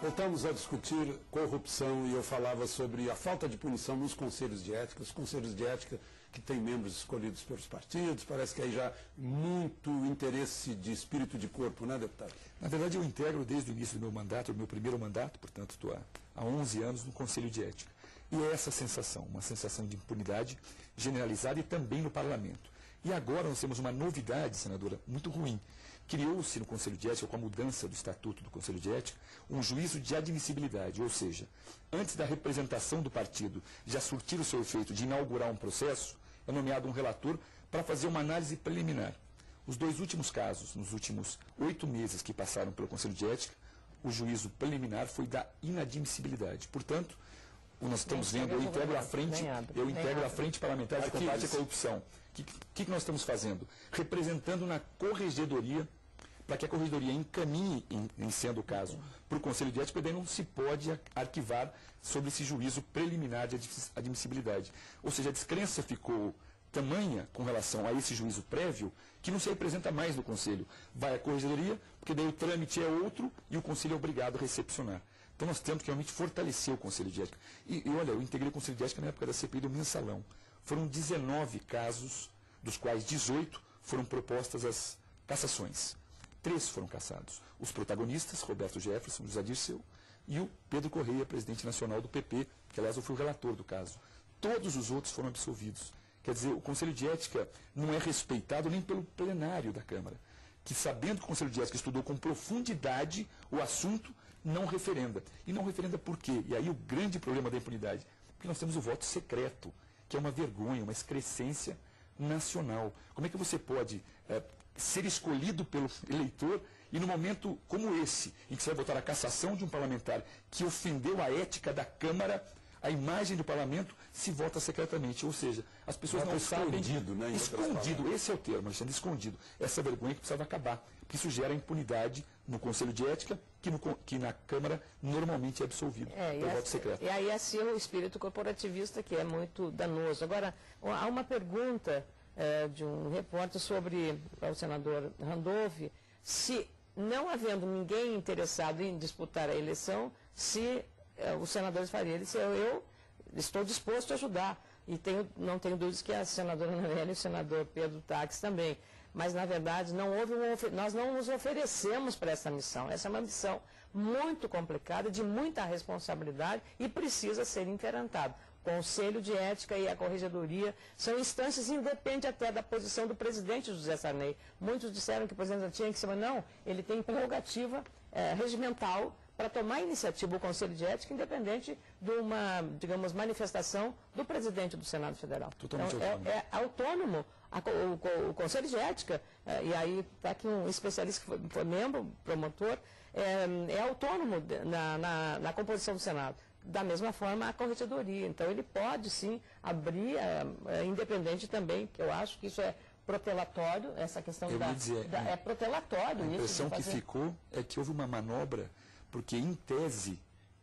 Voltamos a discutir corrupção e eu falava sobre a falta de punição nos conselhos de ética, os conselhos de ética que têm membros escolhidos pelos partidos, parece que aí já muito interesse de espírito de corpo, né, deputado? Na verdade, eu integro desde o início do meu mandato, o meu primeiro mandato, portanto, estou há 11 anos no Conselho de Ética. E é essa sensação, uma sensação de impunidade generalizada e também no Parlamento. E agora nós temos uma novidade, senadora, muito ruim. Criou-se no Conselho de Ética, com a mudança do Estatuto do Conselho de Ética, um juízo de admissibilidade, ou seja, antes da representação do partido já surtir o seu efeito de inaugurar um processo, é nomeado um relator para fazer uma análise preliminar. Os dois últimos casos, nos últimos 8 meses que passaram pelo Conselho de Ética, o juízo preliminar foi da inadmissibilidade. Portanto, nós estamos vendo, eu integro a frente parlamentar de combate à corrupção. O que nós estamos fazendo? Representando na corregedoria, para que a corregedoria encaminhe, em sendo o caso, para o Conselho de Ética, e daí não se pode arquivar sobre esse juízo preliminar de admissibilidade. Ou seja, a descrença ficou tamanha com relação a esse juízo prévio, que não se representa mais no Conselho. Vai à corregedoria, porque daí o trâmite é outro e o Conselho é obrigado a recepcionar. Então nós temos que realmente fortalecer o Conselho de Ética. E olha, eu integrei o Conselho de Ética na época da CPI do Mensalão. Foram 19 casos, dos quais 18 foram propostas as cassações. 3 foram cassados. Os protagonistas, Roberto Jefferson, José Dirceu, e o Pedro Correia, presidente nacional do PP, que aliás eu fui o relator do caso. Todos os outros foram absolvidos. Quer dizer, o Conselho de Ética não é respeitado nem pelo plenário da Câmara, que sabendo que o Conselho de Ética estudou com profundidade o assunto, não referenda. E não referenda por quê? E aí o grande problema da impunidade, porque nós temos o voto secreto, que é uma vergonha, uma excrescência nacional. Como é que você pode ser escolhido pelo eleitor e no momento como esse, em que você vai votar a cassação de um parlamentar que ofendeu a ética da Câmara, a imagem do parlamento, se vota secretamente. Ou seja, as pessoas não sabem... Escondido, né? Escondido, esse é o termo, Alexandre, escondido. Essa vergonha que precisava acabar. Porque isso gera impunidade no Conselho de Ética, que na Câmara normalmente é absolvido pelo voto secreto. E aí acirra o espírito corporativista, que é muito danoso. Agora, há uma pergunta de um repórter sobre o senador Randolph, se não havendo ninguém interessado em disputar a eleição, se os senadores fariam. Ele disse, eu estou disposto a ajudar. E não tenho dúvidas que a senadora Noeli e o senador Pedro Taques também. Mas, na verdade, nós não nos oferecemos para essa missão. Essa é uma missão muito complicada, de muita responsabilidade e precisa ser interantada. O Conselho de Ética e a Corregedoria são instâncias independentes até da posição do presidente José Sarney. Muitos disseram que o presidente tinha que ser, mas não, ele tem prerrogativa regimental para tomar iniciativa o Conselho de Ética, independente de uma, digamos, manifestação do presidente do Senado Federal. Totalmente então, é autônomo o Conselho de Ética, e aí está aqui um especialista que foi membro, promotor, é autônomo na composição do Senado. Da mesma forma, a Corregedoria. Então, ele pode, sim, abrir, independente também, que eu acho que isso é protelatório, essa questão é protelatório. A impressão que ficou é que houve uma manobra, porque, em tese,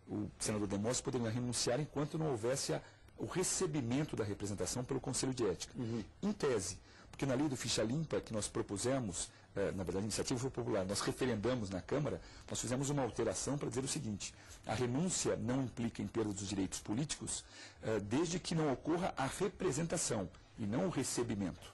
o senador Demóstenes poderia renunciar enquanto não houvesse o recebimento da representação pelo Conselho de Ética. Em tese, porque na lei do Ficha Limpa que nós propusemos, na verdade a iniciativa foi popular, nós referendamos na Câmara, nós fizemos uma alteração para dizer o seguinte: a renúncia não implica em perda dos direitos políticos, desde que não ocorra a representação e não o recebimento.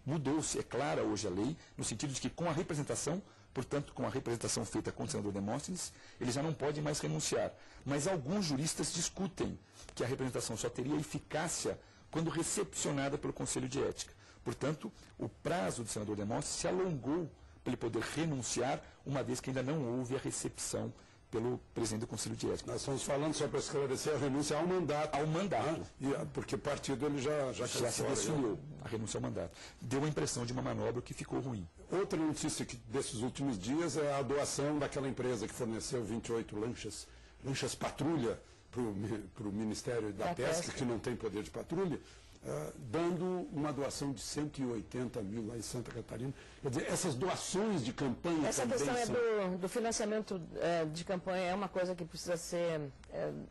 Mudou-se, é clara hoje a lei, no sentido de que com a representação, portanto, com a representação feita com o senador Demóstenes, ele já não pode mais renunciar. Mas alguns juristas discutem que a representação só teria eficácia quando recepcionada pelo Conselho de Ética. Portanto, o prazo do senador Demóstenes se alongou para ele poder renunciar, uma vez que ainda não houve a recepção pelo presidente do Conselho de Ética. Nós estamos falando, só para esclarecer, a renúncia ao mandato. Ao mandato. Porque o partido ele já se desfiliou, a renúncia ao mandato. Deu a impressão de uma manobra que ficou ruim. Outra notícia desses últimos dias é a doação daquela empresa que forneceu 28 lanchas patrulha para o Ministério da Pesca, que não tem poder de patrulha, dando uma doação de 180 mil lá em Santa Catarina. Quer dizer, essas doações de campanha essa também questão do financiamento de campanha é uma coisa que precisa ser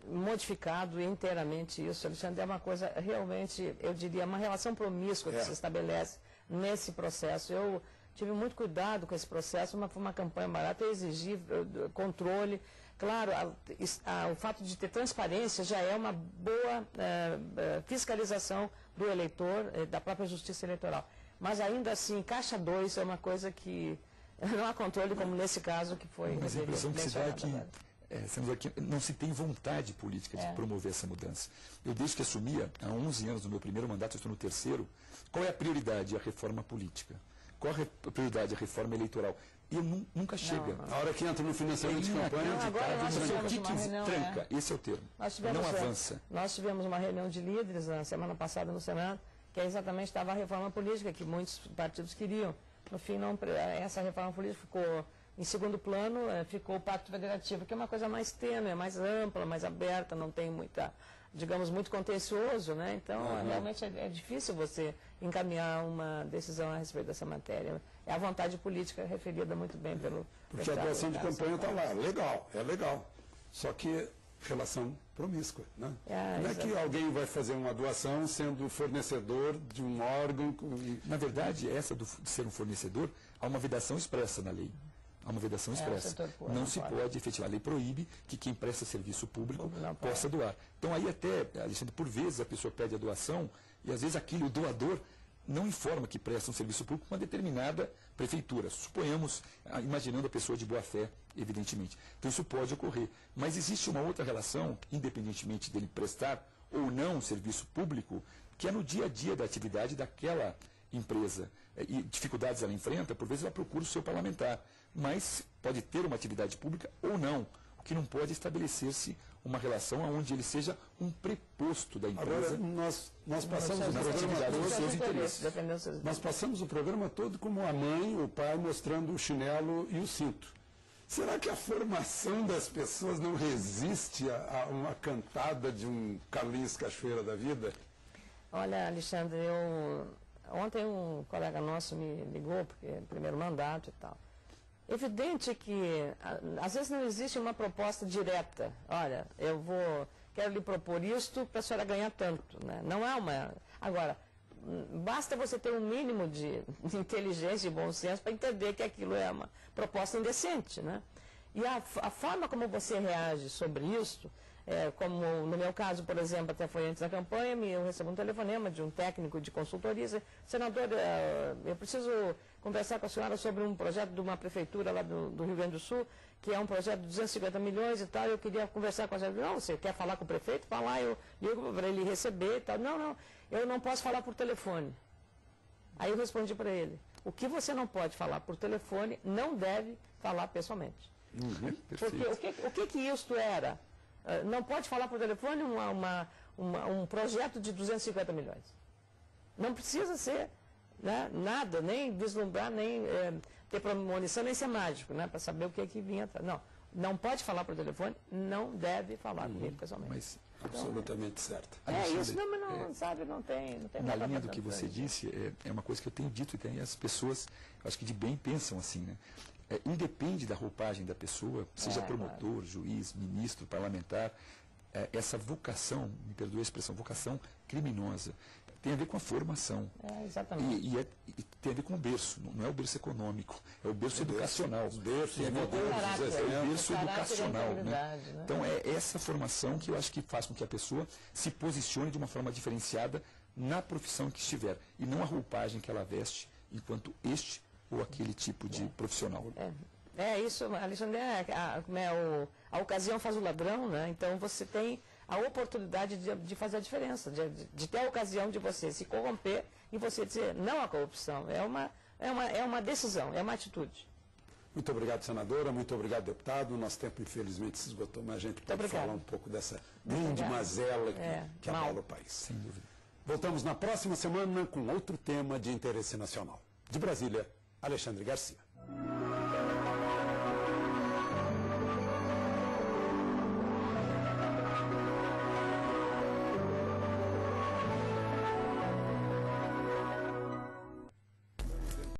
modificado inteiramente isso, Alexandre. É uma coisa realmente, eu diria, uma relação promíscua que se estabelece nesse processo. Eu tive muito cuidado com esse processo, foi uma campanha barata, eu exigi controle, Claro, o fato de ter transparência já é uma boa fiscalização do eleitor, da própria justiça eleitoral. Mas ainda assim, caixa 2 é uma coisa que não há controle, como nesse caso que foi. Mas a impressão que se dá é que não se tem vontade política de promover essa mudança. Eu, desde que assumia, há 11 anos, no meu primeiro mandato, eu estou no terceiro, qual é a prioridade? A reforma política. Qual a prioridade? A reforma eleitoral. E eu nunca chega. A hora que entra no financiamento de campanha, tranca. Esse é o termo. Não avança. Nós tivemos uma reunião de líderes na semana passada no Senado, que exatamente estava a reforma política, que muitos partidos queriam. No fim, essa reforma política ficou em segundo plano, ficou o Pacto Federativo, que é uma coisa mais tênue, mais ampla, mais aberta, não tem muito contencioso, né? Então, realmente é difícil você encaminhar uma decisão a respeito dessa matéria. É a vontade política referida muito bem pelo... Porque a doação de campanha está lá, é legal. Só que relação promíscua, né? Como é que alguém vai fazer uma doação sendo fornecedor de um órgão? Na verdade, essa de ser um fornecedor, há uma vedação expressa na lei. Há uma vedação expressa. Não se pode efetivar. A lei proíbe que quem presta serviço público possa doar. Então aí até, Alexandre, por vezes a pessoa pede a doação e às vezes o doador não informa que presta um serviço público para uma determinada prefeitura. Suponhamos, imaginando a pessoa de boa fé, evidentemente. Então isso pode ocorrer. Mas existe uma outra relação, independentemente dele prestar ou não serviço público, que é no dia a dia da atividade daquela empresa. E dificuldades ela enfrenta, por vezes ela procura o seu parlamentar. Mas pode ter uma atividade pública ou não. O que não pode estabelecer-se uma relação onde ele seja um preposto da empresa. Agora, nós passamos o programa todo, seus interesses. Nós passamos o programa todo como a mãe, o pai mostrando o chinelo e o cinto. Será que a formação das pessoas não resiste a uma cantada de um Carlinhos Cachoeira da vida? Olha, Alexandre, ontem um colega nosso me ligou, porque é primeiro mandato e tal. Evidente que, às vezes, não existe uma proposta direta. Olha, quero lhe propor isto para a senhora ganhar tanto. Né? Não é uma... Agora, basta você ter um mínimo de inteligência e bom senso para entender que aquilo é uma proposta indecente. Né? E a forma como você reage sobre isso, como no meu caso, por exemplo, até foi antes da campanha, eu recebi um telefonema de um técnico de consultoria, senador, eu preciso conversar com a senhora sobre um projeto de uma prefeitura lá do Rio Grande do Sul, que é um projeto de 250 milhões e tal, eu queria conversar com a senhora. Não, você quer falar com o prefeito? Vai lá, eu ligo para ele receber e tal. Não, eu não posso falar por telefone. Aí eu respondi para ele, o que você não pode falar por telefone, não deve falar pessoalmente. Porque o que isto era? Não pode falar por telefone um projeto de 250 milhões. Não precisa ser... Né? Nada, nem vislumbrar, nem ter premonição, nem ser mágico, né? Para saber o que vinha atrás. Não pode falar por telefone, não deve falar comigo pessoalmente. Mas absolutamente certo. Isso não tem na linha do que você disse, é uma coisa que eu tenho dito e tem as pessoas, acho que de bem pensam assim, né? Independe da roupagem da pessoa, seja promotor, juiz, ministro, parlamentar, essa vocação, me perdoe a expressão, vocação criminosa, tem a ver com a formação. Exatamente. E tem a ver com o berço, não é o berço econômico, é o berço educacional. Os berços, é o berço educacional. Né? Então é essa formação que eu acho que faz com que a pessoa se posicione de uma forma diferenciada na profissão que estiver, e não a roupagem que ela veste enquanto este ou aquele tipo de profissional. Isso, Alexandre, a ocasião faz o ladrão, né? Então você tem a oportunidade de fazer a diferença, de ter a ocasião de você se corromper e você dizer não à corrupção. É uma decisão, é uma atitude. Muito obrigado, senadora. Muito obrigado, deputado. O nosso tempo, infelizmente, se esgotou, mas a gente pode falar um pouco dessa grande mazela que abala o país. Sem dúvida. Voltamos na próxima semana com outro tema de interesse nacional. De Brasília, Alexandre Garcia.